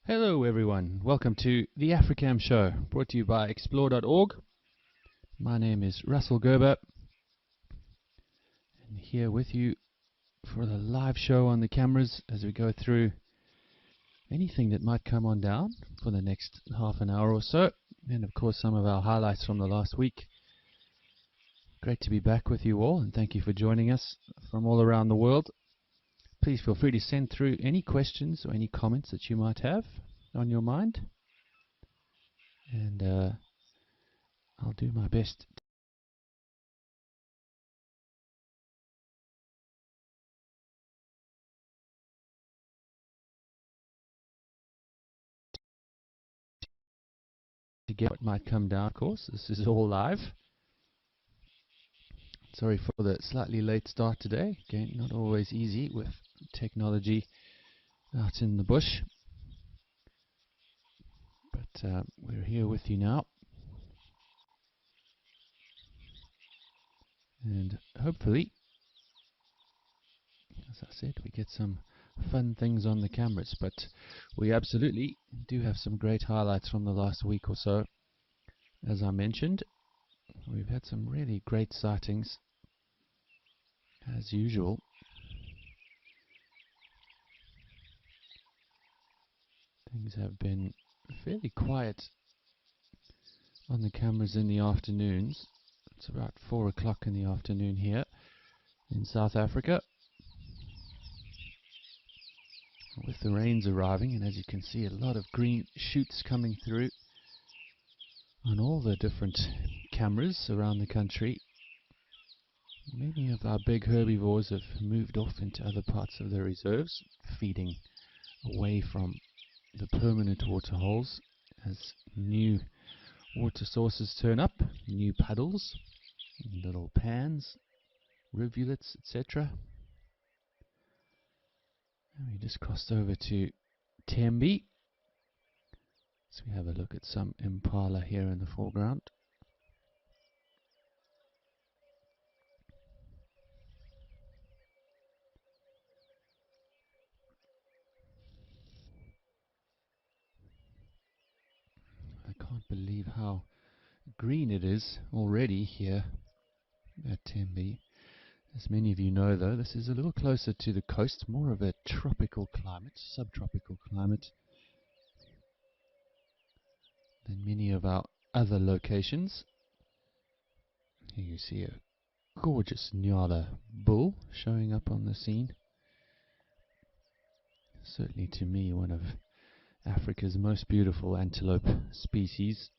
Hello everyone, welcome to the Africam show, brought to you by explore.org. My name is Russell Gerber, and here with you for the live show on the cameras as we go through anything that might come on down for the next half an hour or so, and of course some of our highlights from the last week. Great to be back with you all, and thank you for joining us from all around the world. Please feel free to send through any questions or any comments that you might have on your mind, and I'll do my best to get what might come down. Of course, this is all live. Sorry for the slightly late start today. Again, not always easy with technology out in the bush, but we're here with you now, and hopefully, as I said, we get some fun things on the cameras. But we absolutely do have some great highlights from the last week or so. As I mentioned, we've had some really great sightings as usual. Things have been fairly quiet on the cameras in the afternoons. It's about 4 o'clock in the afternoon here in South Africa, with the rains arriving, and as you can see, a lot of green shoots coming through on all the different cameras around the country. Many of our big herbivores have moved off into other parts of the reserves, feeding away from the permanent water holes as new water sources turn up, new puddles, little pans, rivulets, etc. And we just crossed over to Tembe, so we have a look at some impala here in the foreground. I can't believe how green it is already here at Tembe. As many of you know, though, this is a little closer to the coast, more of a tropical climate, subtropical climate, than many of our other locations. Here you see a gorgeous Nyala bull showing up on the scene. Certainly to me one of Africa's most beautiful antelope species.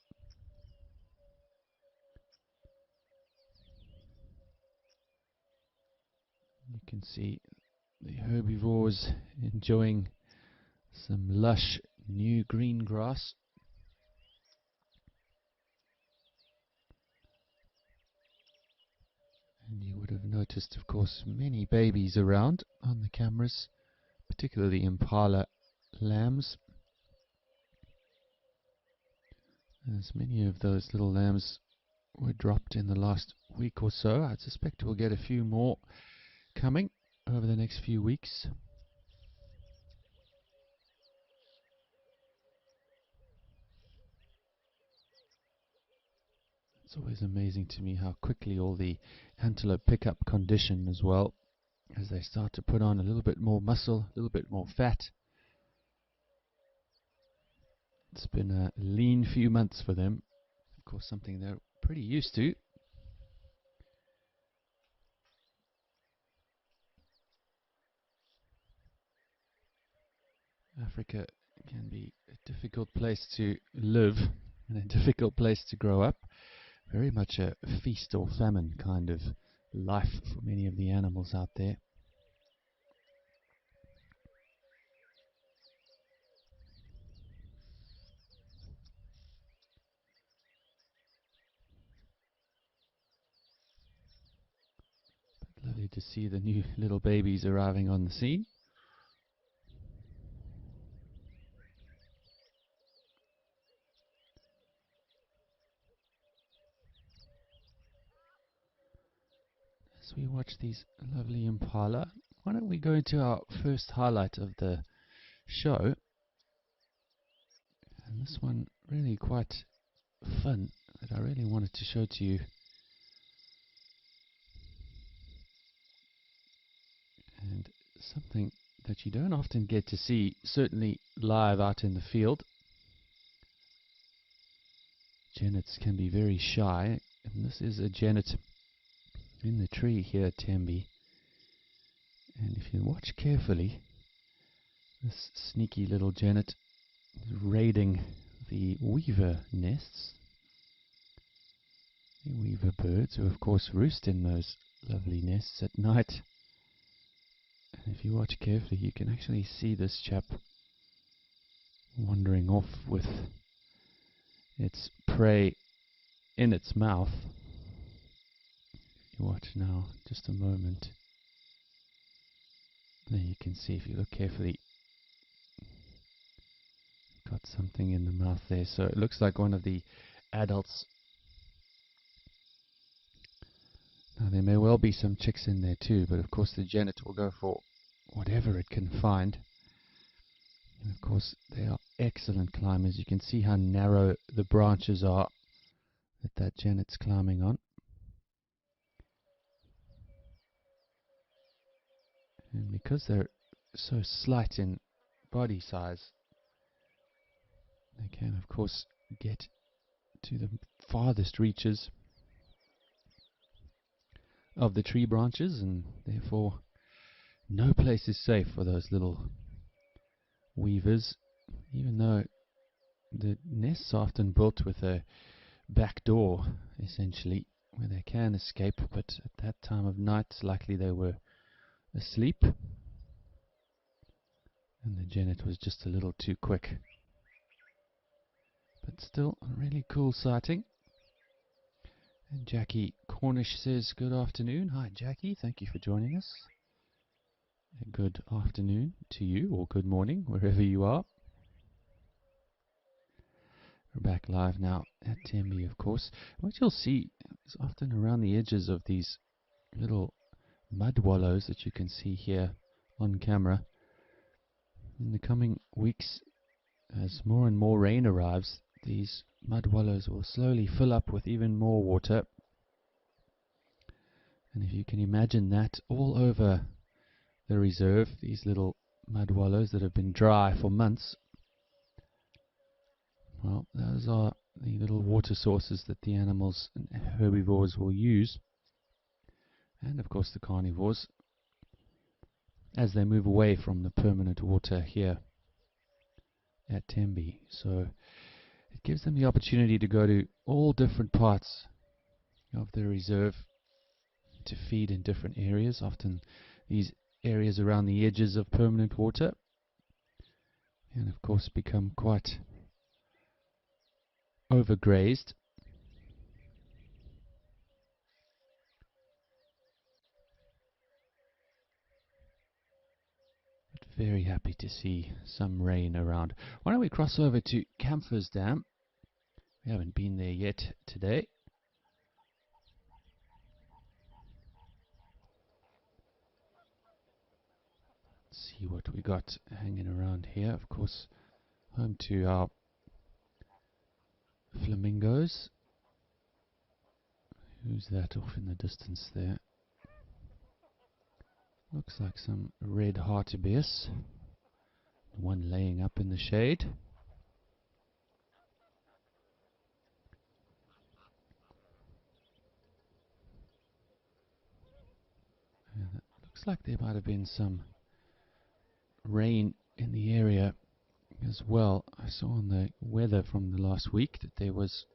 You can see the herbivores enjoying some lush new green grass. And you would have noticed, of course, many babies around on the cameras, particularly impala lambs. As many of those little lambs were dropped in the last week or so. I suspect we'll get a few more coming over the next few weeks. It's always amazing to me how quickly all the antelope pick up condition as well, as they start to put on a little bit more muscle, a little bit more fat. It's been a lean few months for them, of course something they're pretty used to. Africa can be a difficult place to live and a difficult place to grow up. Very much a feast or famine kind of life for many of the animals out there. But lovely to see the new little babies arriving on the scene. As we watch these lovely impala, why don't we go into our first highlight of the show, this one really quite fun that I really wanted to show to you. And something that you don't often get to see, certainly live out in the field. Genets can be very shy, and this is a genet in the tree here at Tembe. And if you watch carefully, this sneaky little genet is raiding the weaver nests. The weaver birds, who of course roost in those lovely nests at night. And if you watch carefully, you can actually see this chap wandering off with its prey in its mouth. If you watch now, just a moment. There you can see, if you look carefully, got something in the mouth there. So it looks like one of the adults. Now there may well be some chicks in there too, but of course the genet will go for whatever it can find. And of course they are excellent climbers. You can see how narrow the branches are that genet's climbing on. And because they're so slight in body size, they can of course get to the farthest reaches of the tree branches, and therefore no place is safe for those little weavers, even though the nests are often built with a back door, essentially, where they can escape, but at that time of night it's likely they were asleep, and the genet was just a little too quick. But still a really cool sighting. And Jackie Cornish says good afternoon. Hi Jackie, thank you for joining us. A good afternoon to you, or good morning, wherever you are. We're back live now at Tembe, of course. What you'll see is often around the edges of these little mud wallows that you can see here on camera. In the coming weeks, as more and more rain arrives, these mud wallows will slowly fill up with even more water. And if you can imagine that all over the reserve, these little mud wallows that have been dry for months, well, those are the little water sources that the animals and herbivores will use, and of course the carnivores, as they move away from the permanent water here at Tembe. So it gives them the opportunity to go to all different parts of the reserve to feed in different areas, often these areas around the edges of permanent water, and of course become quite overgrazed. But very happy to see some rain around. Why don't we cross over to Camphor's Dam? We haven't been there yet today. Let's see what we got hanging around here. Of course, home to our flamingos. Who's that off in the distance there? Looks like some red hartebeest. One laying up in the shade. And it looks like there might have been some rain in the area as well. I saw on the weather from the last week that there was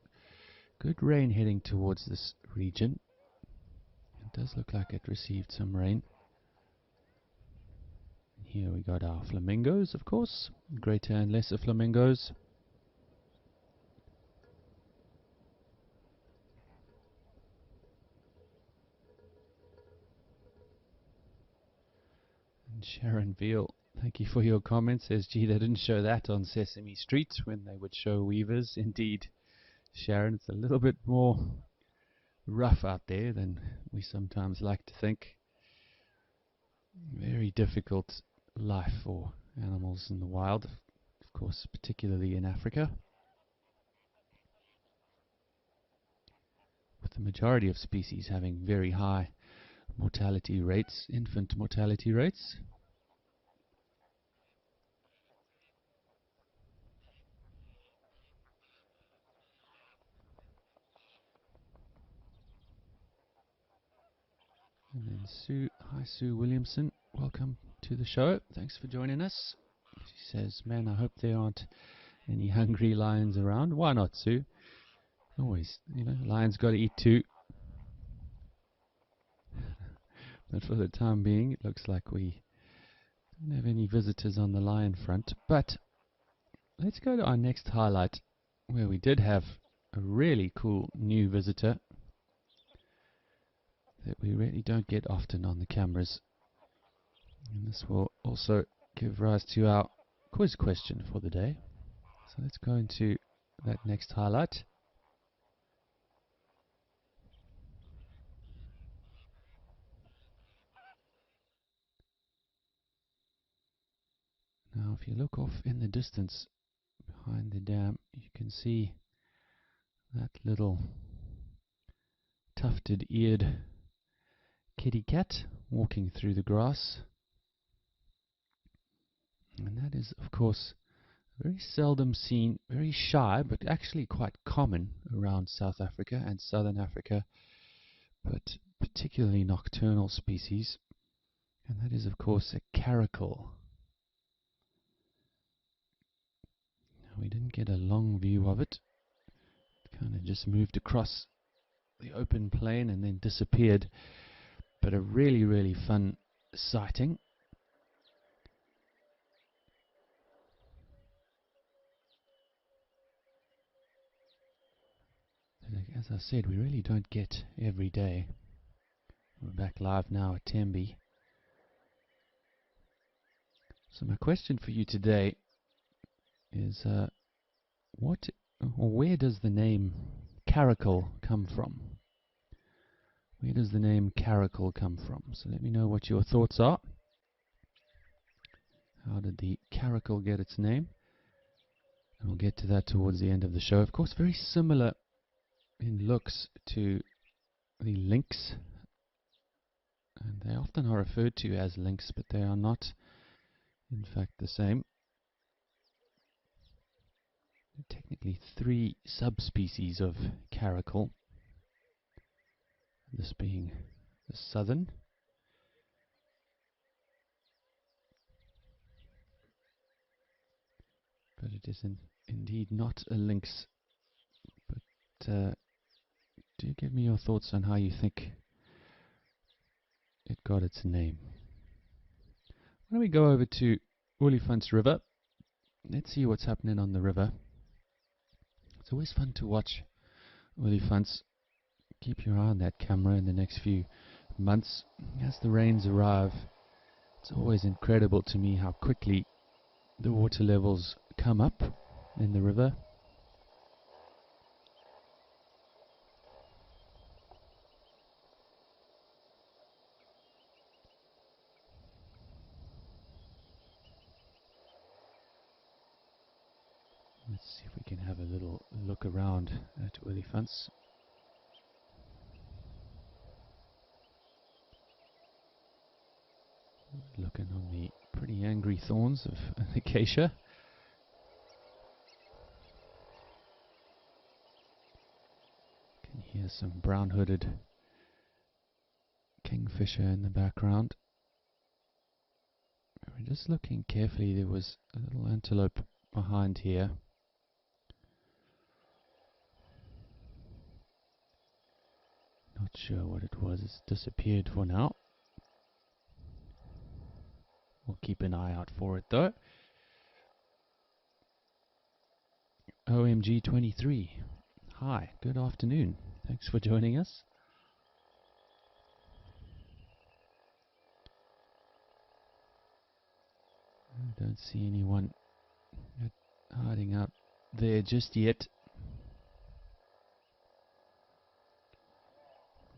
good rain heading towards this region. It does look like it received some rain. And here we got our flamingos, of course, greater and lesser flamingos. And Sharon Veal, thank you for your comment, says, gee, they didn't show that on Sesame Street when they would show weavers. Indeed, Sharon, it's a little bit more rough out there than we sometimes like to think. Very difficult life for animals in the wild, of course, particularly in Africa. with the majority of species having very high mortality rates, infant mortality rates. And then Sue, hi Sue Williamson, welcome to the show. Thanks for joining us. She says, man, I hope there aren't any hungry lions around. Why not, Sue? Always, you know, lions got to eat too. But for the time being, it looks like we don't have any visitors on the lion front. But let's go to our next highlight, where we did have a really cool new visitor that we really don't get often on the cameras. And this will also give rise to our quiz question for the day. So let's go into that next highlight. Now if you look off in the distance behind the dam, you can see that little tufted eared kitty cat walking through the grass. And that is of course very seldom seen, very shy, but actually quite common around South Africa and Southern Africa, but particularly nocturnal species. And that is of course a caracal. We didn't get a long view of it. It kind of just moved across the open plain and then disappeared. But a really, really fun sighting. As I said, we really don't get every day. We're back live now at Tembe. So my question for you today is what or where does the name caracal come from? Where does the name caracal come from? So let me know what your thoughts are. How did the caracal get its name? And we'll get to that towards the end of the show. Of course, very similar in looks to the lynx. And they often are referred to as lynx, but they are not, in fact, the same. There are technically 3 subspecies of caracal. This being the southern, but it is indeed not a lynx. But do give me your thoughts on how you think it got its name. Why don't we go over to Olifants River? Let's see what's happening on the river. It's always fun to watch olifants. Keep your eye on that camera in the next few months as the rains arrive. It's always incredible to me how quickly the water levels come up in the river. Let's see if we can have a little look around at olifants. Looking on the pretty angry thorns of an acacia. Can hear some brown-hooded kingfisher in the background. We're just looking carefully. There was a little antelope behind here. Not sure what it was. It's disappeared for now. We'll keep an eye out for it though. OMG 23. Hi, good afternoon. Thanks for joining us. I don't see anyone hiding out there just yet.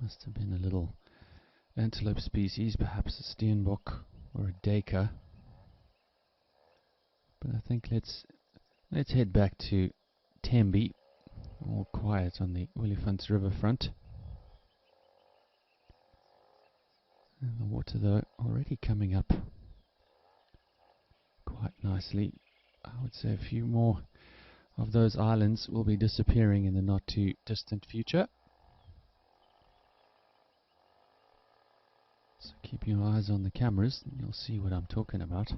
Must have been a little antelope species, perhaps a steenbok or a duiker. But I think let's head back to Tembe. All quiet on the Olifants riverfront. And the water, though, already coming up quite nicely. I would say a few more of those islands will be disappearing in the not too distant future. So keep your eyes on the cameras and you'll see what I'm talking about.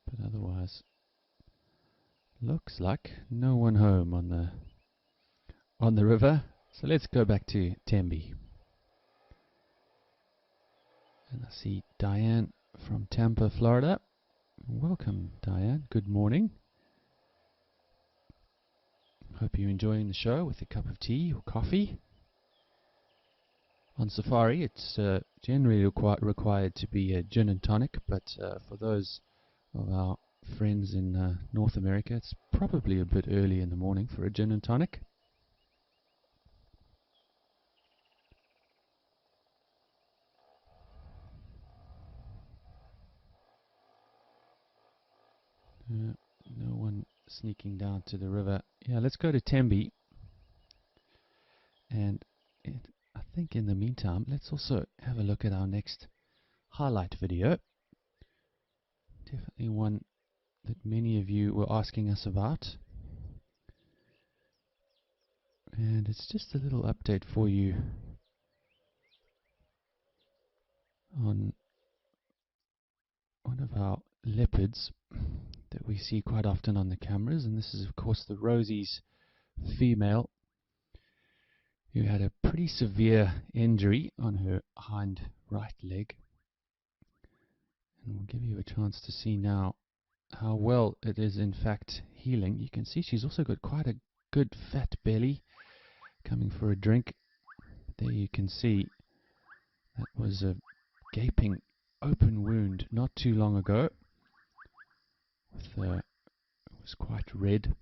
But otherwise, looks like no one home on the river. So let's go back to Tembe. And I see Diane from Tampa, Florida. Welcome, Diane. Good morning. Hope you're enjoying the show with a cup of tea or coffee. On safari, it's generally required to be a gin and tonic, but for those of our friends in North America, it's probably a bit early in the morning for a gin and tonic. No one sneaking down to the river. Yeah, let's go to Tembe. And I think in the meantime, let's also have a look at our next highlight video. Definitely one that many of you were asking us about. And it's just a little update for you on one of our leopards that we see quite often on the cameras, and this is of course the Rosie's female, who had a pretty severe injury on her hind right leg. And we'll give you a chance to see now how well it is in fact healing. You can see she's also got quite a good fat belly, coming for a drink. There you can see that was a gaping open wound not too long ago. It was quite red.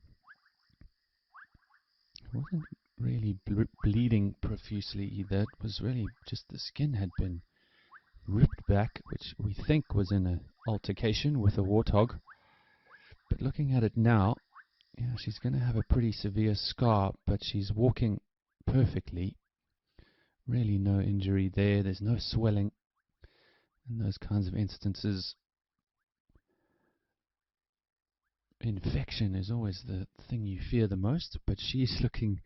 It wasn't really bleeding profusely either. It was really just the skin had been ripped back, which we think was in an altercation with a warthog. But looking at it now, yeah, she's going to have a pretty severe scar, but she's walking perfectly. Really no injury there. There's no swelling. In those kinds of instances, infection is always the thing you fear the most, but she's looking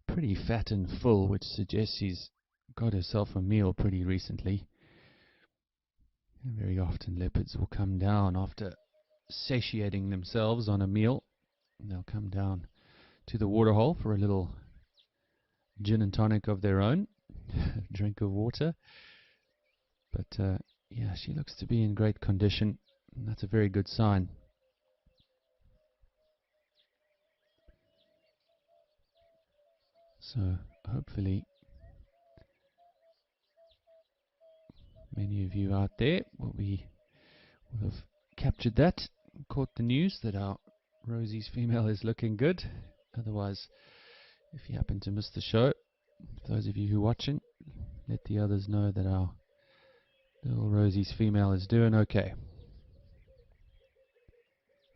pretty fat and full, which suggests she's got herself a meal pretty recently. And very often leopards will come down after satiating themselves on a meal, and they'll come down to the waterhole for a little gin and tonic of their own, drink of water. But yeah, she looks to be in great condition, and that's a very good sign. So hopefully many of you out there will have captured that, caught the news that our Rosie's female is looking good. Otherwise, if you happen to miss the show, those of you who are watching, let the others know that our little Rosie's female is doing okay.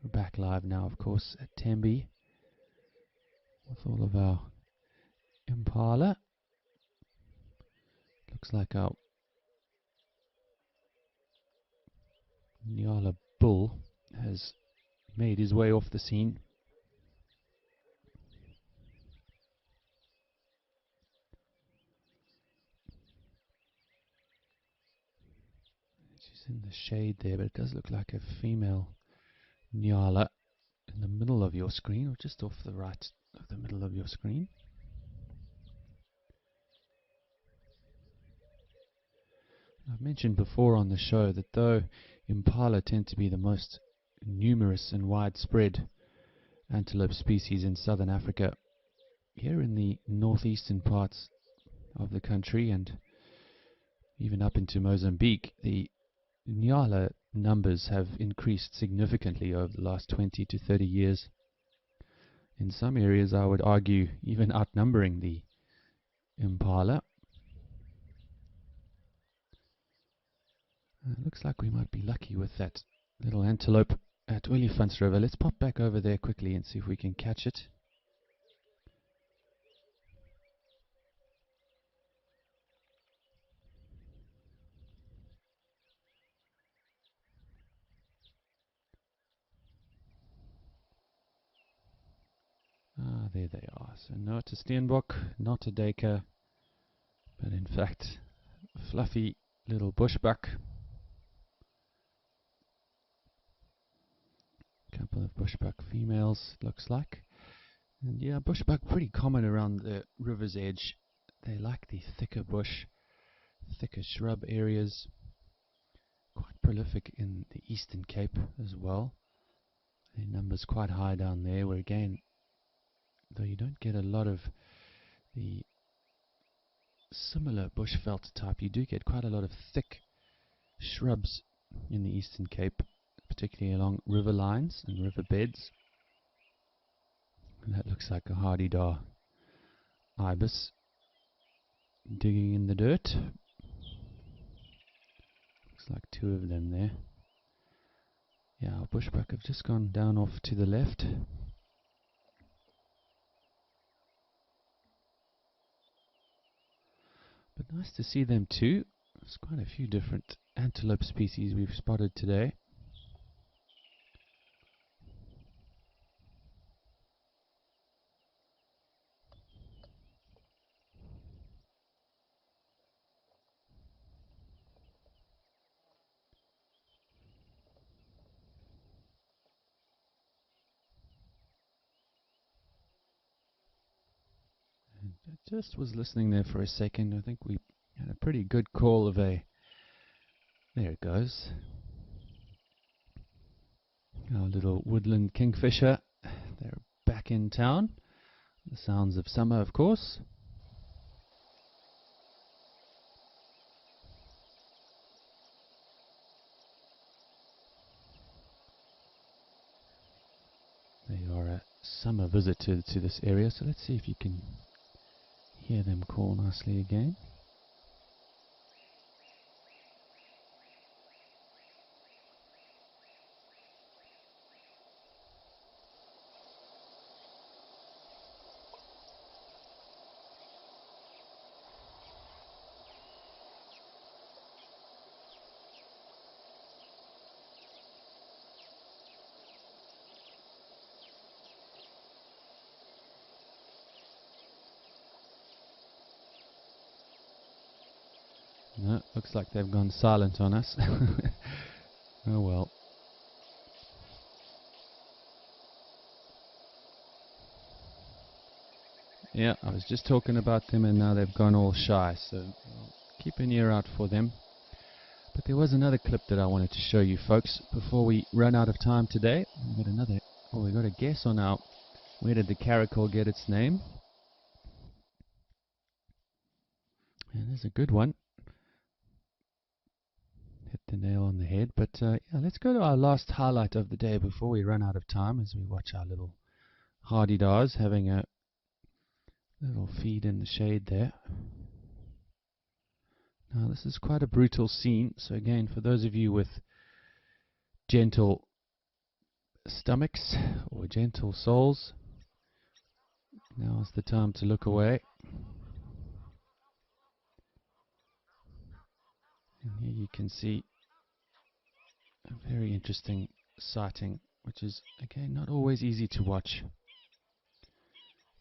We're back live now, of course, at Tembe with all of our impala. Looks like our Nyala bull has made his way off the scene. She's in the shade there, but it does look like a female Nyala in the middle of your screen, or just off the right of the middle of your screen. I've mentioned before on the show that though impala tend to be the most numerous and widespread antelope species in southern Africa, here in the northeastern parts of the country and even up into Mozambique, the Nyala numbers have increased significantly over the last 20 to 30 years. In some areas, I would argue, even outnumbering the impala. Looks like we might be lucky with that little antelope at Olifants River. Let's pop back over there quickly and see if we can catch it. Ah, there they are. So not a steenbok, not a duiker, but in fact a fluffy little bushbuck. Couple of bushbuck females, looks like. And yeah, bushbuck pretty common around the river's edge. They like the thicker bush, thicker shrub areas. Quite prolific in the Eastern Cape as well. Their numbers quite high down there, where again, though you don't get a lot of the similar bushveld type, you do get quite a lot of thick shrubs in the Eastern Cape, particularly along river lines and river beds. And that looks like a hardy-dar ibis digging in the dirt. Looks like two of them there. Yeah, our bushbuck have just gone down off to the left. But nice to see them too. There's quite a few different antelope species we've spotted today. And I just was listening there for a second. I think we had a pretty good call of a... There it goes. Our little woodland kingfisher. They're back in town. The sounds of summer, of course. They are a summer visitor to this area, so let's see if you can hear them call nicely again. No, looks like they've gone silent on us. Oh well. Yeah, I was just talking about them and now they've gone all shy, so keep an ear out for them. But there was another clip that I wanted to show you folks before we run out of time today. We got a guess on where did the caracal get its name? And there's a good one. Hit the nail on the head. But yeah, let's go to our last highlight of the day before we run out of time, as we watch our little hardy-dars having a little feed in the shade there. Now this is quite a brutal scene, so again, for those of you with gentle stomachs or gentle souls, now's the time to look away. And here you can see a very interesting sighting, which is again not always easy to watch.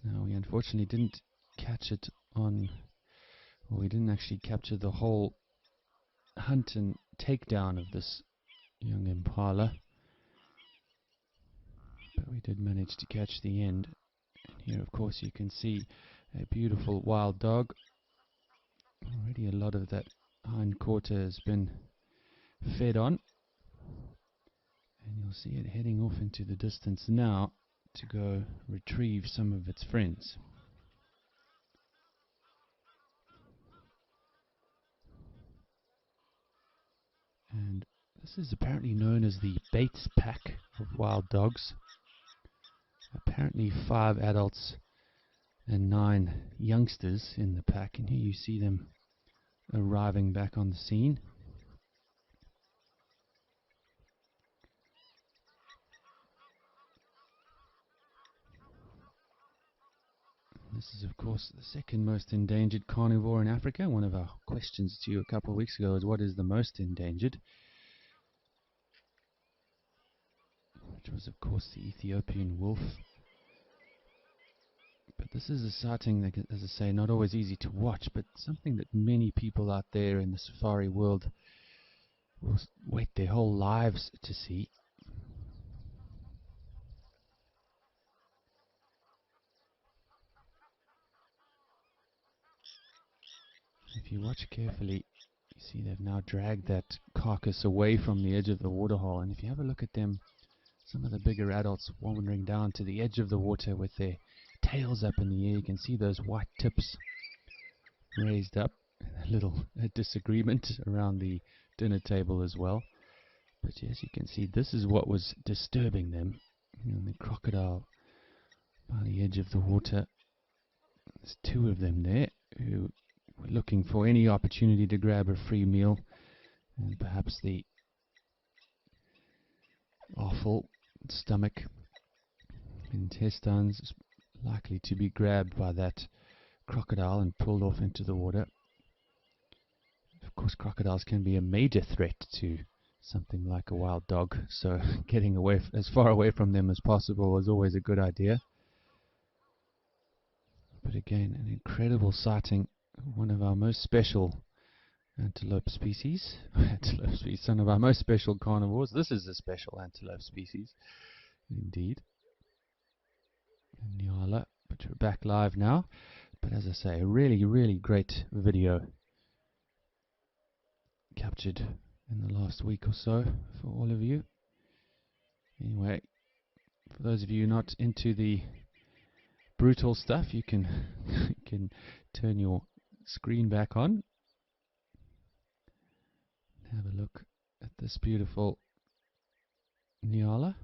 Now we unfortunately didn't catch it on, or we didn't actually capture the whole hunt and takedown of this young impala, but we did manage to catch the end. And here of course you can see a beautiful wild dog. Already a lot of that hind quarter has been fed on, and you'll see it heading off into the distance now to go retrieve some of its friends. And this is apparently known as the Bates pack of wild dogs. Apparently 5 adults and 9 youngsters in the pack, and here you see them arriving back on the scene. This is of course the second most endangered carnivore in Africa. One of our questions to you a couple of weeks ago is what is the most endangered? Which was of course the Ethiopian wolf. This is a sighting that, as I say, not always easy to watch, but something that many people out there in the safari world will wait their whole lives to see. If you watch carefully, you see they've now dragged that carcass away from the edge of the waterhole, and if you have a look at them, some of the bigger adults wandering down to the edge of the water with their tails up in the air. You can see those white tips raised up. A little disagreement around the dinner table as well. But yes, you can see this is what was disturbing them. And the crocodile by the edge of the water. There's two of them there who were looking for any opportunity to grab a free meal, and perhaps the offal, stomach, intestines is likely to be grabbed by that crocodile and pulled off into the water. Of course, crocodiles can be a major threat to something like a wild dog, so getting away as far away from them as possible is always a good idea. But again, an incredible sighting, one of our most special antelope species. One of our most special carnivores. This is a special antelope species, indeed. Nyala, but we're back live now. But as I say, a really, really great video captured in the last week or so for all of you. Anyway, for those of you not into the brutal stuff, you can turn your screen back on. Have a look at this beautiful Nyala.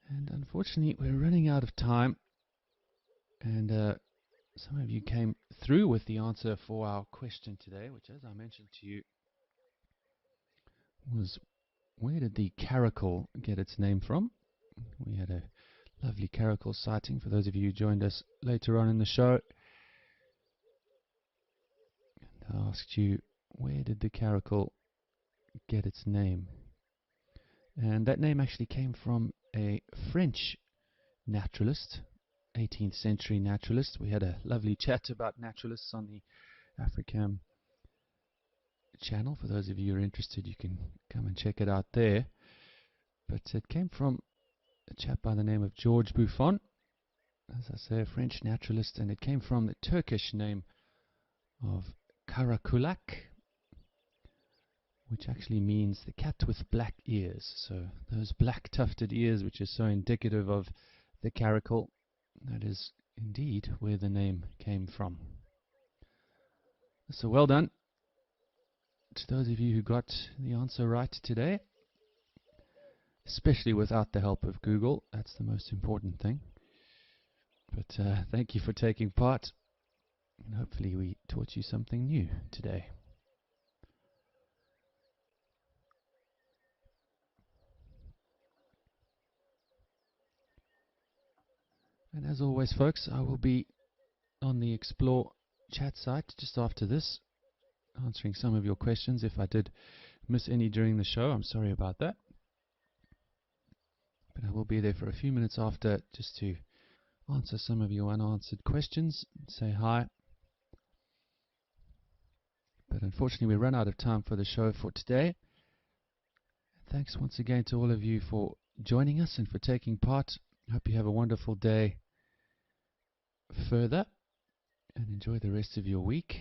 And unfortunately, we're running out of time. And some of you came through with the answer for our question today, which, as I mentioned to you, was where did the caracal get its name from? We had a lovely caracal sighting for those of you who joined us later on in the show. And I asked you, where did the caracal get its name? And that name actually came from a French naturalist, 18th century naturalist. We had a lovely chat about naturalists on the Africam channel. For those of you who are interested, you can come and check it out there. But it came from a chap by the name of George Buffon, as I say, a French naturalist, and it came from the Turkish name of caraculak, which actually means the cat with black ears. So those black tufted ears, which is so indicative of the caracal, that is indeed where the name came from. So well done to those of you who got the answer right today, especially without the help of Google. That's the most important thing. But thank you for taking part, and hopefully we taught you something new today. And as always, folks, I will be on the Explore chat site just after this, answering some of your questions. If I did miss any during the show, I'm sorry about that. But I will be there for a few minutes after just to answer some of your unanswered questions, say hi. But unfortunately, we run out of time for the show for today. Thanks once again to all of you for joining us and for taking part. I hope you have a wonderful day further and enjoy the rest of your week.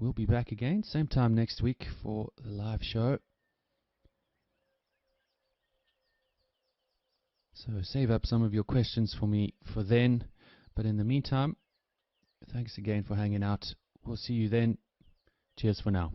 We'll be back again, same time next week for the live show. So save up some of your questions for me for then. But in the meantime, thanks again for hanging out. We'll see you then. Cheers for now.